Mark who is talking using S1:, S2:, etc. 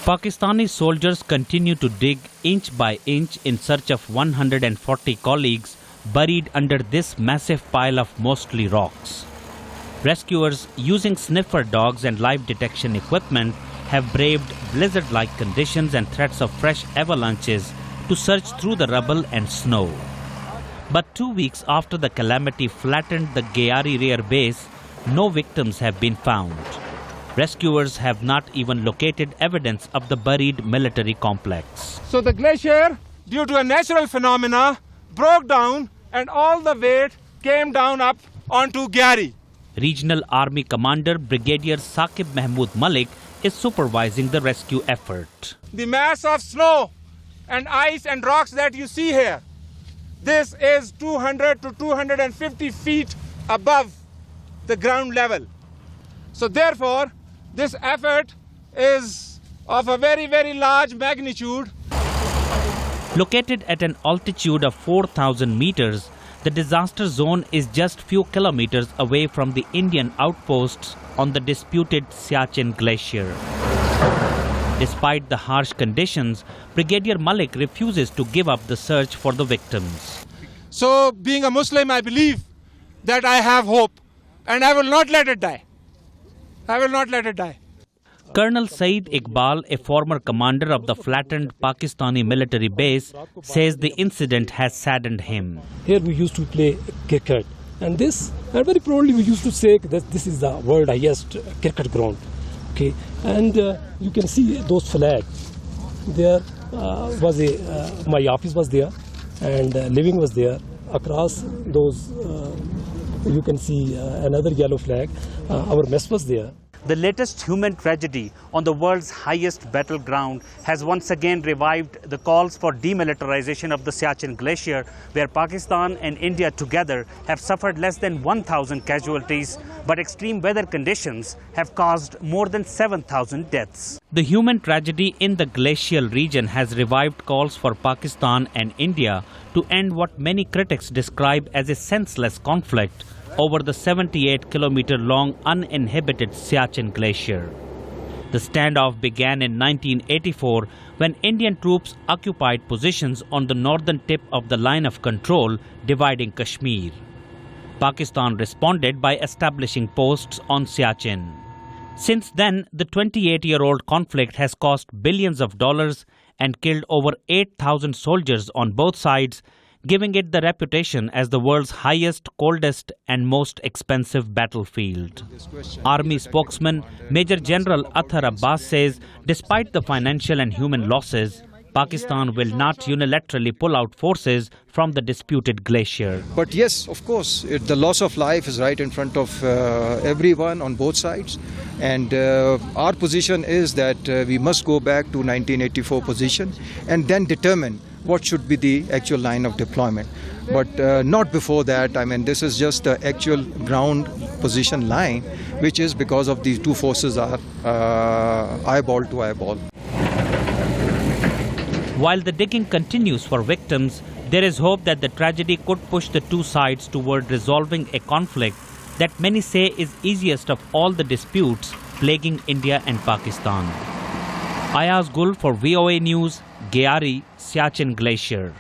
S1: Pakistani soldiers continue to dig inch by inch in search of 140 colleagues buried under this massive pile of mostly rocks. Rescuers using sniffer dogs and live detection equipment have braved blizzard-like conditions and threats of fresh avalanches to search through the rubble and snow. But 2 weeks after the calamity flattened the Gyari rear base, no victims have been found. Rescuers have not even located evidence of the buried military complex.
S2: So the glacier, due to a natural phenomena, broke down and all the weight came down up onto Gyari.
S1: Regional Army Commander Brigadier Saqib Mahmood Malik is supervising the rescue effort.
S2: The mass of snow and ice and rocks that you see here, this is 200 to 250 feet above the ground level. So therefore, this effort is of a very, very large magnitude.
S1: Located at an altitude of 4,000 meters, the disaster zone is just few kilometers away from the Indian outposts on the disputed Siachen glacier. Despite the harsh conditions, Brigadier Malik refuses to give up the search for the victims.
S2: So being a Muslim, I believe that I have hope and I will not let it die. I will not let it die.
S1: Colonel Saeed Iqbal, a former commander of the flattened Pakistani military base, says the incident has saddened him.
S3: Here we used to play cricket, and very proudly we used to say that this is the world highest cricket ground. Okay, and you can see those flags. There was my office was there, and living was there. Across those, you can see another yellow flag. Our mess was there.
S1: The latest human tragedy on the world's highest battleground has once again revived the calls for demilitarization of the Siachen glacier, where Pakistan and India together have suffered less than 1,000 casualties, but extreme weather conditions have caused more than 7,000 deaths. The human tragedy in the glacial region has revived calls for Pakistan and India to end what many critics describe as a senseless conflict over the 78-kilometer-long uninhabited Siachen glacier. The standoff began in 1984 when Indian troops occupied positions on the northern tip of the line of control dividing Kashmir. Pakistan responded by establishing posts on Siachen. Since then, the 28-year-old conflict has cost billions of dollars and killed over 8,000 soldiers on both sides, giving it the reputation as the world's highest, coldest and most expensive battlefield. Army spokesman Major General Athar Abbas says despite the financial and human losses, Pakistan will not unilaterally pull out forces from the disputed glacier.
S4: But yes, of course, the loss of life is right in front of everyone on both sides. And our position is that we must go back to 1984 position and then determine what should be the actual line of deployment. But not before that. I mean, this is just the actual ground position line, which is because of these two forces are eyeball to eyeball.
S1: While the digging continues for victims, there is hope that the tragedy could push the two sides toward resolving a conflict that many say is easiest of all the disputes plaguing India and Pakistan. Ayaz Gul for VOA News, Gyari, Siachen Glacier.